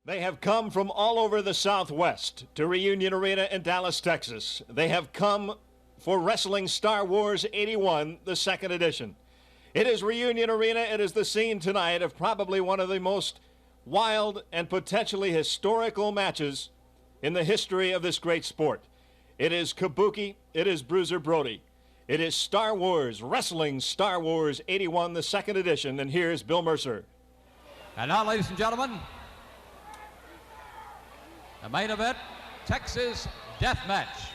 They have come from all over the Southwest to Reunion Arena in Dallas, Texas. They have come for Wrestling Star Wars 81, the second edition. It is Reunion Arena. It is the scene tonight of probably one of the most wild and potentially historical matches in the history of this great sport. It is Kabuki. It is Bruiser Brody. It is Star Wars, Wrestling Star Wars 81, the second edition. And here's Bill Mercer. And now, ladies and gentlemen, the main event, Texas Death Match.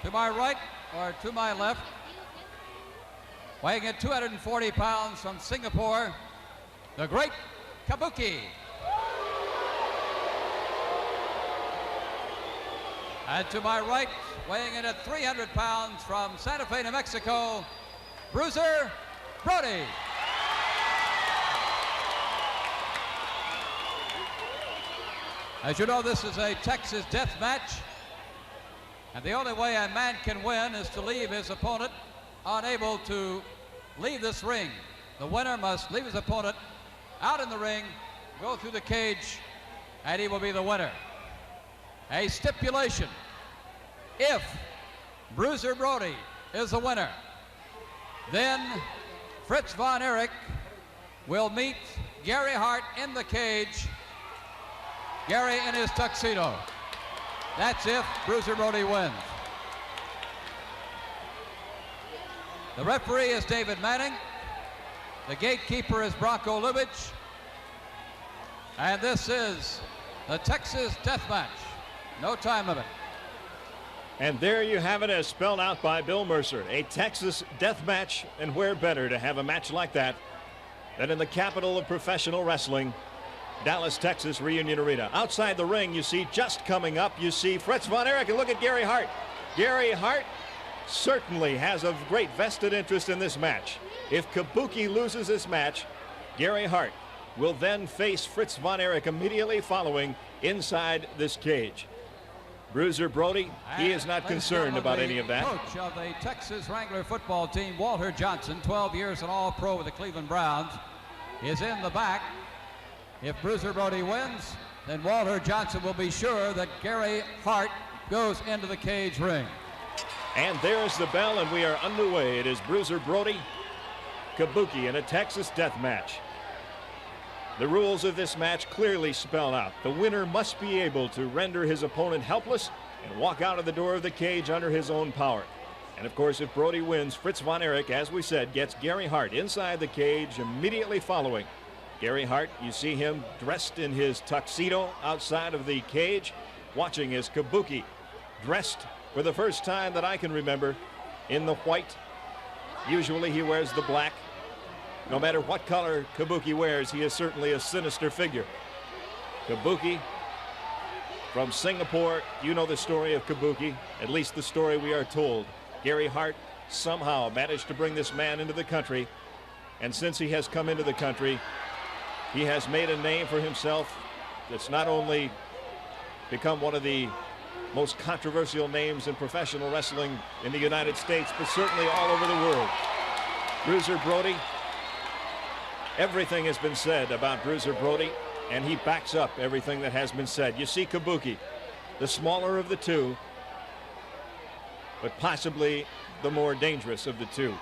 To my right, or to my left, weighing at 240 pounds from Singapore, the great Kabuki. And to my right, weighing in at 300 pounds from Santa Fe, New Mexico, Bruiser Brody. As you know, this is a Texas death match, and the only way a man can win is to leave his opponent unable to leave this ring. The winner must leave his opponent out in the ring, go through the cage, and he will be the winner. A stipulation: if Bruiser Brody is the winner, then Fritz von Erich will meet Gary Hart in the cage, Gary in his tuxedo. That's if Bruiser Brody wins. The referee is David Manning. The gatekeeper is Bronco Lubitsch. And this is the Texas Death Match. No time limit. And there you have it, as spelled out by Bill Mercer. A Texas death match, and where better to have a match like that than in the capital of professional wrestling, Dallas, Texas, Reunion Arena. Outside the ring, you see, just coming up, you see Fritz von Erich, and look at Gary Hart. Gary Hart certainly has a great vested interest in this match. If Kabuki loses this match, Gary Hart will then face Fritz von Erich immediately following inside this cage. Bruiser Brody, he is not concerned about any of that. Coach of the Texas Wrangler football team, Walter Johnson, 12 years an All-Pro with the Cleveland Browns, is in the back. If Bruiser Brody wins, then Walter Johnson will be sure that Gary Hart goes into the cage ring. And there's the bell, and we are underway. It is Bruiser Brody, Kabuki in a Texas death match. The rules of this match clearly spell out. The winner must be able to render his opponent helpless and walk out of the door of the cage under his own power. And of course, if Brody wins, Fritz von Erich, as we said, gets Gary Hart inside the cage immediately following. Gary Hart, you see him dressed in his tuxedo outside of the cage, watching as Kabuki, dressed for the first time that I can remember in the white. Usually he wears the black. No matter what color Kabuki wears, he is certainly a sinister figure. Kabuki from Singapore, you know the story of Kabuki, at least the story we are told. Gary Hart somehow managed to bring this man into the country, and since he has come into the country, he has made a name for himself that's not only become one of the most controversial names in professional wrestling in the United States, but certainly all over the world. Bruiser Brody, everything has been said about Bruiser Brody, and he backs up everything that has been said. You see Kabuki, the smaller of the two, but possibly the more dangerous of the two.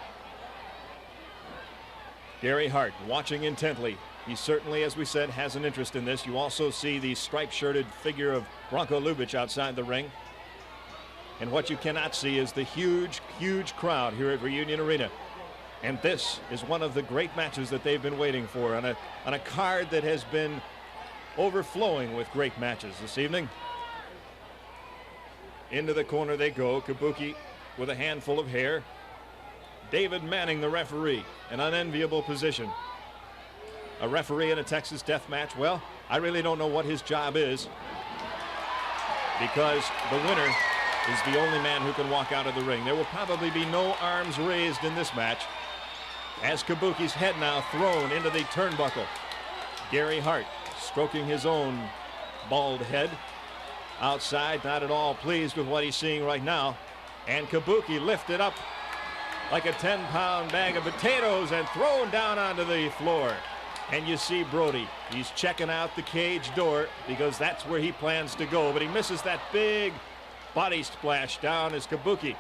Gary Hart watching intently. He certainly, as we said, has an interest in this. You also see the striped-shirted figure of Bronco Lubitsch outside the ring. And what you cannot see is the huge, huge crowd here at Reunion Arena. And this is one of the great matches that they've been waiting for on a card that has been overflowing with great matches this evening. Into the corner they go. Kabuki with a handful of hair. David Manning, the referee, an unenviable position. A referee in a Texas death match, well, I really don't know what his job is, because the winner is the only man who can walk out of the ring. There will probably be no arms raised in this match, as Kabuki's head now thrown into the turnbuckle. Gary Hart stroking his own bald head outside, not at all pleased with what he's seeing right now. And Kabuki lifted up like a 10-pound bag of potatoes and thrown down onto the floor. And you see Brody. He's checking out the cage door because that's where he plans to go. But he misses that big body splash down as Kabuki,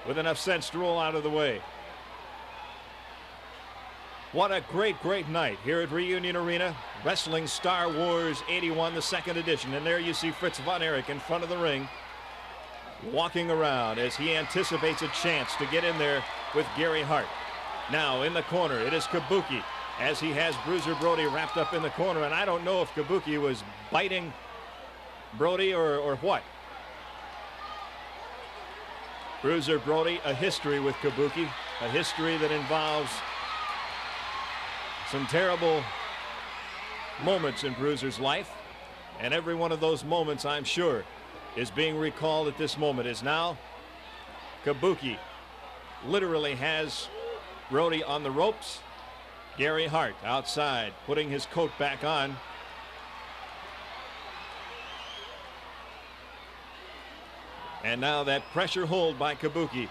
with enough sense to roll out of the way. What a great, great night here at Reunion Arena. Wrestling Star Wars 81, the second edition. And there you see Fritz von Erich in front of the ring, walking around as he anticipates a chance to get in there with Gary Hart. Now in the corner, it is Kabuki, as he has Bruiser Brody wrapped up in the corner. And I don't know if Kabuki was biting Brody or what. Bruiser Brody, a history with Kabuki, a history that involves some terrible moments in Bruiser's life. And every one of those moments, I'm sure, is being recalled at this moment. Is now Kabuki literally has Brody on the ropes. Gary Hart outside, putting his coat back on. And now that pressure hold by Kabuki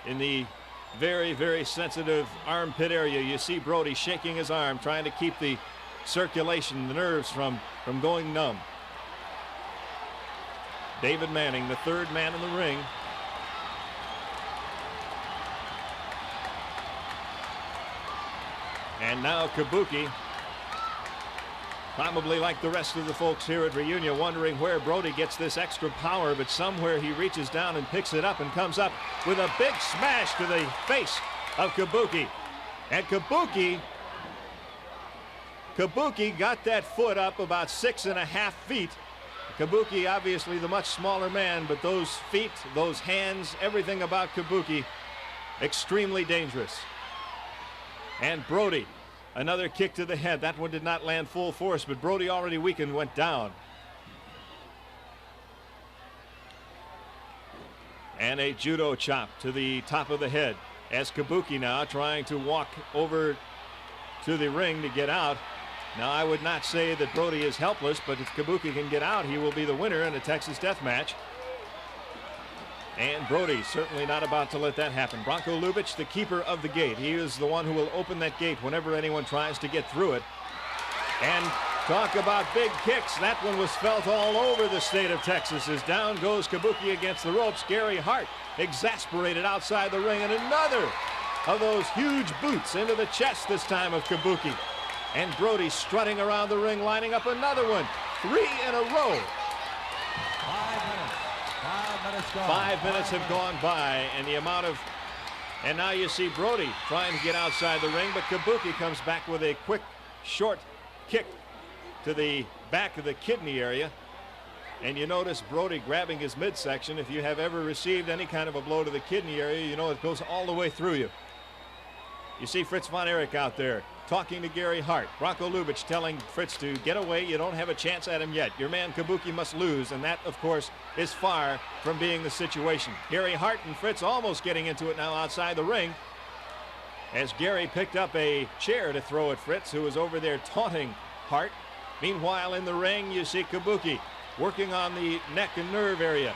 in the very, very sensitive armpit area. You see Brody shaking his arm, trying to keep the circulation, the nerves from going numb. David Manning, the third man in the ring. And now Kabuki, probably like the rest of the folks here at Reunion, wondering where Brody gets this extra power, but somewhere he reaches down and picks it up and comes up with a big smash to the face of Kabuki. And Kabuki got that foot up about 6.5 feet. Kabuki, obviously the much smaller man, but those feet, those hands, everything about Kabuki, extremely dangerous. And Brody, another kick to the head. That one did not land full force, but Brody, already weakened, went down. And a judo chop to the top of the head as Kabuki now trying to walk over to the ring to get out. Now, I would not say that Brody is helpless, but if Kabuki can get out, he will be the winner in a Texas death match. And Brody certainly not about to let that happen. Bronco Lubitsch, the keeper of the gate. He is the one who will open that gate whenever anyone tries to get through it. And talk about big kicks. That one was felt all over the state of Texas as down goes Kabuki against the ropes. Gary Hart exasperated outside the ring, and another of those huge boots into the chest this time of Kabuki. And Brody strutting around the ring, lining up another one. 3 in a row. 5 minutes have gone by, and the amount of, and now you see Brody trying to get outside the ring, but Kabuki comes back with a quick, short kick to the back of the kidney area. And you notice Brody grabbing his midsection. If you have ever received any kind of a blow to the kidney area, you know it goes all the way through you. You see Fritz von Erich out there talking to Gary Hart. Bronco Lubitsch telling Fritz to get away. You don't have a chance at him yet. Your man Kabuki must lose, and that, of course, is far from being the situation. Gary Hart and Fritz almost getting into it now outside the ring, as Gary picked up a chair to throw at Fritz, who was over there taunting Hart. Meanwhile, in the ring, you see Kabuki working on the neck and nerve area.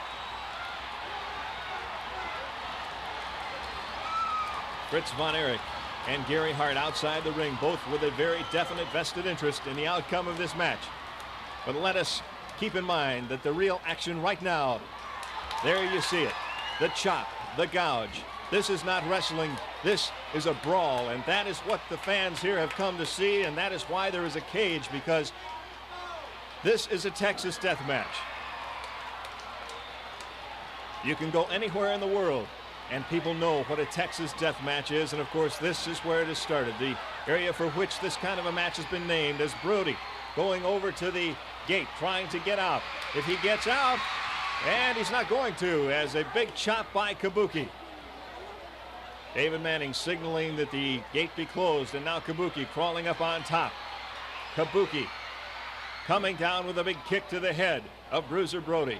Fritz von Erich and Gary Hart outside the ring, both with a very definite vested interest in the outcome of this match. But let us keep in mind that the real action right now, there you see it, the chop, the gouge. This is not wrestling, this is a brawl, and that is what the fans here have come to see, and that is why there is a cage, because this is a Texas death match. You can go anywhere in the world and people know what a Texas death match is, and of course this is where it has started. The area for which this kind of a match has been named as Brody going over to the gate, trying to get out. If he gets out, and he's not going to, as a big chop by Kabuki. David Manning signaling that the gate be closed, and now Kabuki crawling up on top. Kabuki coming down with a big kick to the head of Bruiser Brody.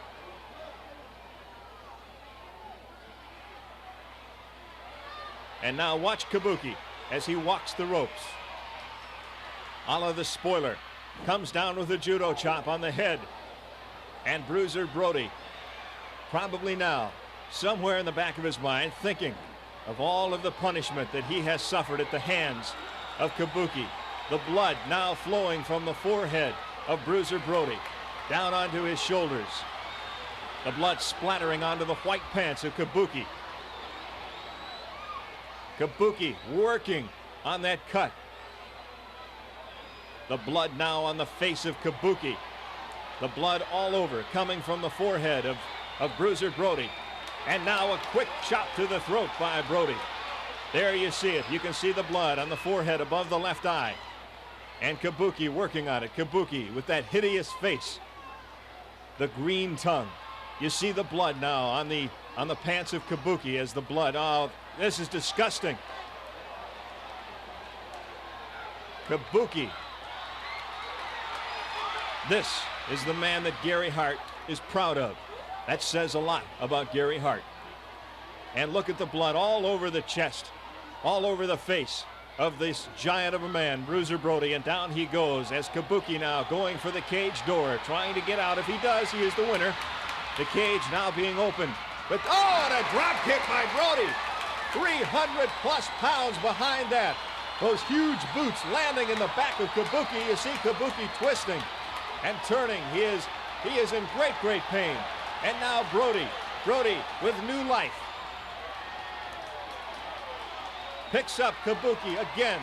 And now watch Kabuki as he walks the ropes. A la the spoiler, comes down with a judo chop on the head. And Bruiser Brody, probably now, somewhere in the back of his mind, thinking of all of the punishment that he has suffered at the hands of Kabuki. The blood now flowing from the forehead of Bruiser Brody down onto his shoulders. The blood splattering onto the white pants of Kabuki. Kabuki working on that cut. The blood now on the face of Kabuki. The blood all over coming from the forehead of Bruiser Brody. And now a quick chop to the throat by Brody. There you see it. You can see the blood on the forehead above the left eye. And Kabuki working on it. Kabuki with that hideous face. The green tongue. You see the blood now on the pants of Kabuki as the blood. Oh, this is disgusting. Kabuki. This is the man that Gary Hart is proud of. That says a lot about Gary Hart. And look at the blood all over the chest, all over the face of this giant of a man, Bruiser Brody, and down he goes as Kabuki now going for the cage door, trying to get out. If he does, he is the winner. The cage now being opened. But, oh, and a drop kick by Brody. 300 plus pounds behind that. Those huge boots landing in the back of Kabuki. You see Kabuki twisting and turning. He is in great pain. And now Brody with new life. Picks up Kabuki again,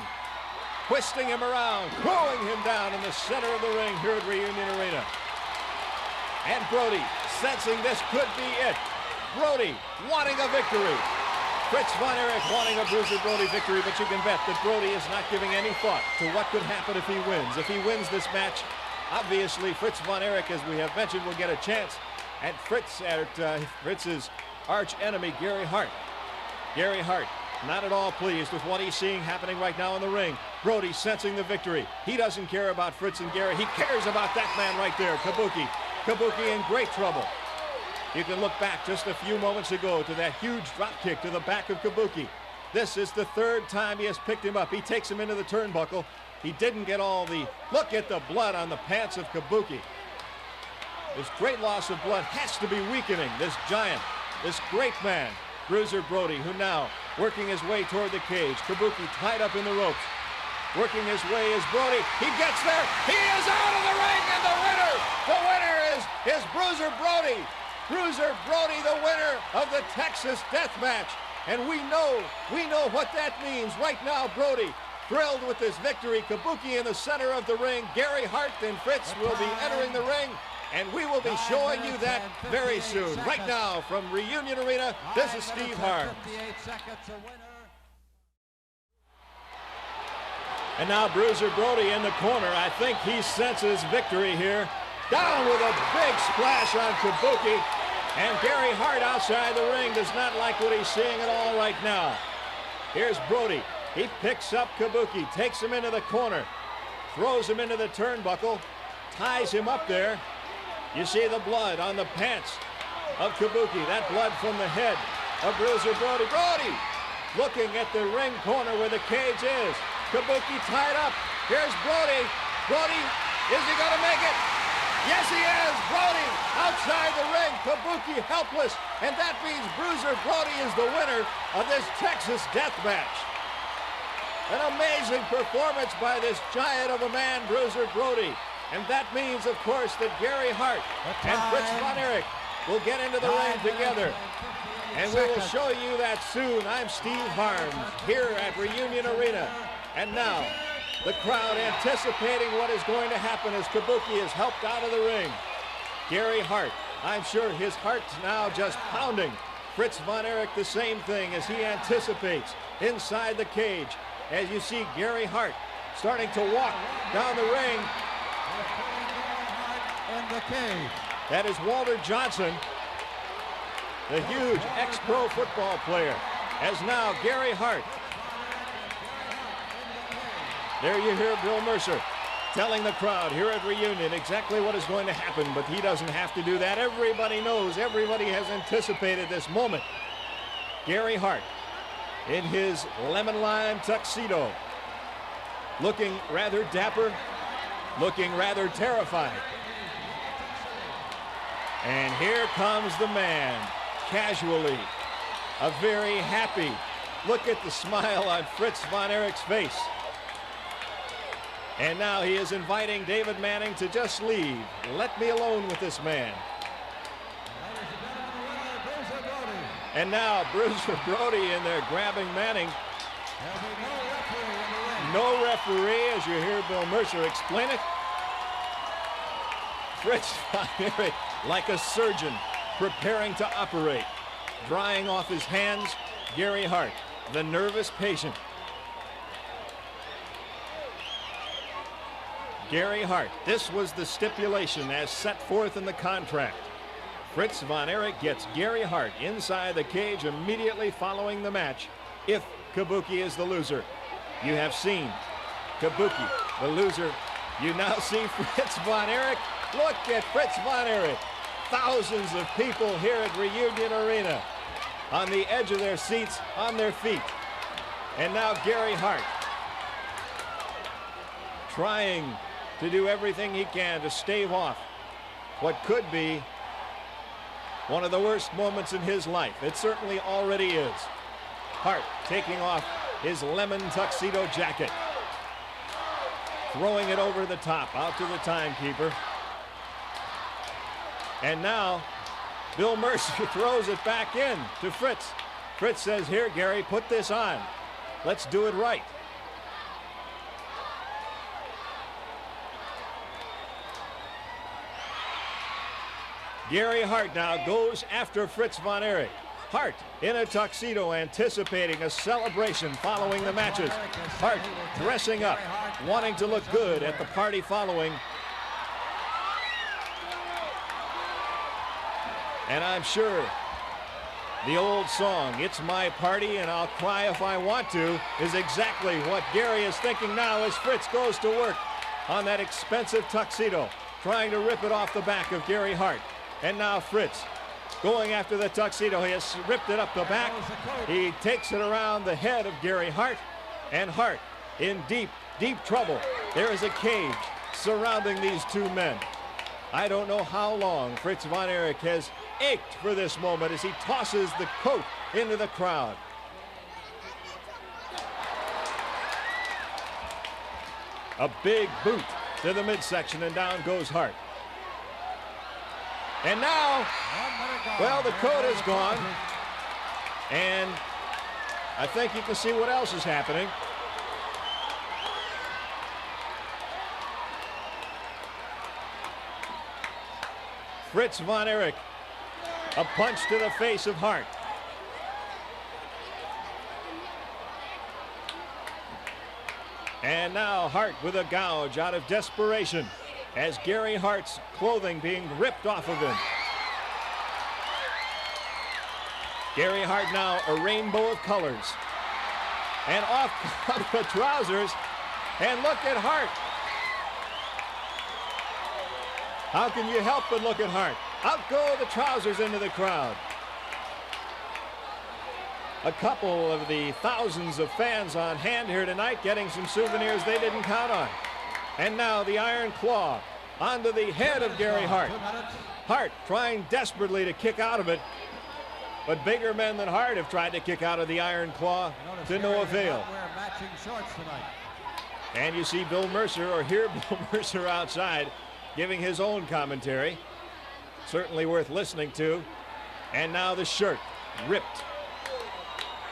twisting him around, throwing him down in the center of the ring here at Reunion Arena. And Brody sensing this could be it. Brody wanting a victory. Fritz von Erich wanting a Bruiser Brody victory, but you can bet that Brody is not giving any thought to what could happen if he wins. If he wins this match, obviously Fritz von Erich, as we have mentioned, will get a chance at Fritz's arch enemy, Gary Hart. Gary Hart not at all pleased with what he's seeing happening right now in the ring. Brody sensing the victory. He doesn't care about Fritz and Gary. He cares about that man right there, Kabuki. Kabuki in great trouble. You can look back just a few moments ago to that huge drop kick to the back of Kabuki. This is the third time he has picked him up. He takes him into the turnbuckle. He didn't get all the... Look at the blood on the pants of Kabuki. This great loss of blood has to be weakening this giant, this great man, Bruiser Brody, who now working his way toward the cage. Kabuki tied up in the ropes. Working his way is Brody. He gets there. He is out of the ring, and the winner is Bruiser Brody. Bruiser Brody, the winner of the Texas Death Match. And we know what that means. Right now, Brody thrilled with this victory. Kabuki in the center of the ring. Gary Hart and Fritz will be entering the ring. And we will be showing you that very soon. Right now from Reunion Arena, this is Steve Harms. And now Bruiser Brody in the corner. I think he senses victory here. Down with a big splash on Kabuki. And Gary Hart outside the ring does not like what he's seeing at all right now. Here's Brody. He picks up Kabuki, takes him into the corner, throws him into the turnbuckle, ties him up there. You see the blood on the pants of Kabuki. That blood from the head of Bruiser Brody. Brody looking at the ring corner where the cage is. Kabuki tied up. Here's Brody. Brody, is he going to make it? Yes, he is. Brody outside the ring. Kabuki helpless. And that means Bruiser Brody is the winner of this Texas Death Match. An amazing performance by this giant of a man, Bruiser Brody. And that means, of course, that Gary Hart and Fritz von Erich will get into the ring together. And we will show you that soon. I'm Steve Harms here at Reunion Arena. And now, the crowd anticipating what is going to happen as Kabuki is helped out of the ring. Gary Hart, I'm sure his heart's now just pounding. Fritz von Erich, the same thing as he anticipates inside the cage. As you see Gary Hart starting to walk down the ring. In the cage. That is Walter Johnson, the huge ex-pro football player, as now Gary Hart. There you hear Bill Mercer telling the crowd here at Reunion exactly what is going to happen, but he doesn't have to do that. Everybody knows, everybody has anticipated this moment. Gary Hart in his lemon lime tuxedo, looking rather dapper, looking rather terrified. And here comes the man, casually, a very happy. Look at the smile on Fritz von Erich's face. And now he is inviting David Manning to just leave. Let me alone with this man. And now Bruiser Brody in there grabbing Manning. No referee, as you hear Bill Mercer explain it. Fritz Von Erich, like a surgeon, preparing to operate. Drying off his hands, Gary Hart, the nervous patient. Gary Hart, this was the stipulation as set forth in the contract. Fritz Von Erich gets Gary Hart inside the cage immediately following the match if Kabuki is the loser. You have seen Kabuki, the loser. You now see Fritz Von Erich. Look at Fritz Von Erich. Thousands of people here at Reunion Arena on the edge of their seats, on their feet. And now Gary Hart trying to do everything he can to stave off what could be one of the worst moments in his life. It certainly already is. Hart taking off his lemon tuxedo jacket, throwing it over the top, out to the timekeeper. And now Bill Mercer throws it back in to Fritz. Fritz says, here, Gary, put this on. Let's do it right. Gary Hart now goes after Fritz Von Erich. Hart in a tuxedo, anticipating a celebration following the matches. Hart dressing up, wanting to look good at the party following. And I'm sure the old song, "It's My Party and I'll Cry If I Want To," is exactly what Gary is thinking now as Fritz goes to work on that expensive tuxedo, trying to rip it off the back of Gary Hart. And now Fritz going after the tuxedo. He has ripped it up the back. He takes it around the head of Gary Hart, and Hart in deep, deep trouble. There is a cage surrounding these two men. I don't know how long Fritz Von Erich has ached for this moment as he tosses the coat into the crowd. A big boot to the midsection, and down goes Hart. And now, well, the coat is gone. And I think you can see what else is happening. Fritz Von Erich, a punch to the face of Hart. And now Hart with a gouge out of desperation as Gary Hart's clothing being ripped off of him. Gary Hart now a rainbow of colors. And off come the trousers. And look at Hart. How can you help but look at Hart? Out go the trousers into the crowd. A couple of the thousands of fans on hand here tonight getting some souvenirs they didn't count on. And now the Iron Claw onto the head of Gary Hart. Hart trying desperately to kick out of it, but bigger men than Hart have tried to kick out of the Iron Claw to no avail. And you see Bill Mercer, or hear Bill Mercer outside giving his own commentary. Certainly worth listening to. And now the shirt ripped.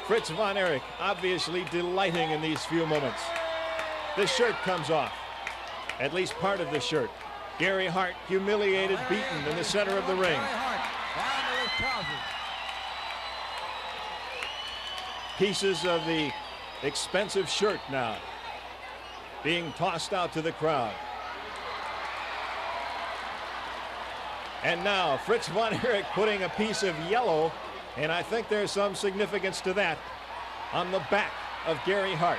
Fritz Von Erich obviously delighting in these few moments. The shirt comes off. At least part of the shirt. Gary Hart humiliated, beaten in the center of the ring. Pieces of the expensive shirt now being tossed out to the crowd. And now Fritz Von Erich putting a piece of yellow, and I think there's some significance to that, on the back of Gary Hart.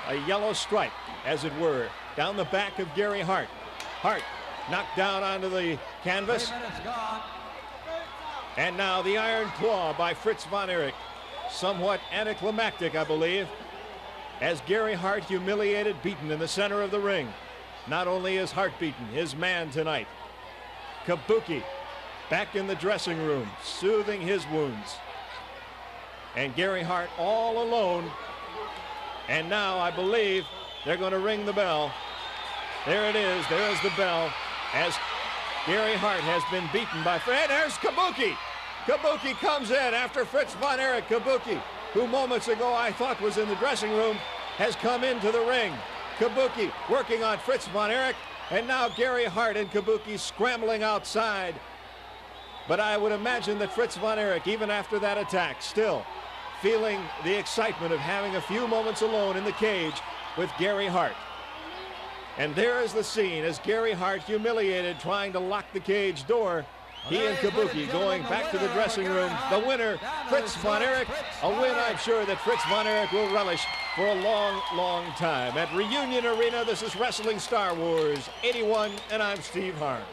A yellow stripe, as it were, down the back of Gary Hart. Hart knocked down onto the canvas. And now the Iron Claw by Fritz Von Erich. Somewhat anticlimactic, I believe, as Gary Hart humiliated, beaten in the center of the ring. Not only is Hart beaten, his man tonight, Kabuki, back in the dressing room, soothing his wounds. And Gary Hart all alone. And now I believe they're going to ring the bell There it is. There is the bell as Gary Hart has been beaten by Fred. There's Kabuki. Kabuki comes in after Fritz von Erich. Kabuki, who moments ago I thought was in the dressing room, has come into the ring. Kabuki working on Fritz von Erich, and now Gary Hart and Kabuki scrambling outside. But I would imagine that Fritz von Erich, even after that attack, still feeling the excitement of having a few moments alone in the cage with Gary Hart. And there is the scene as Gary Hart, humiliated, trying to lock the cage door. He and Kabuki going back to the dressing room. The winner, Fritz von Erich. A win I'm sure that Fritz von Erich will relish for a long, long time. At Reunion Arena, this is Wrestling Star Wars 81, and I'm Steve Harms.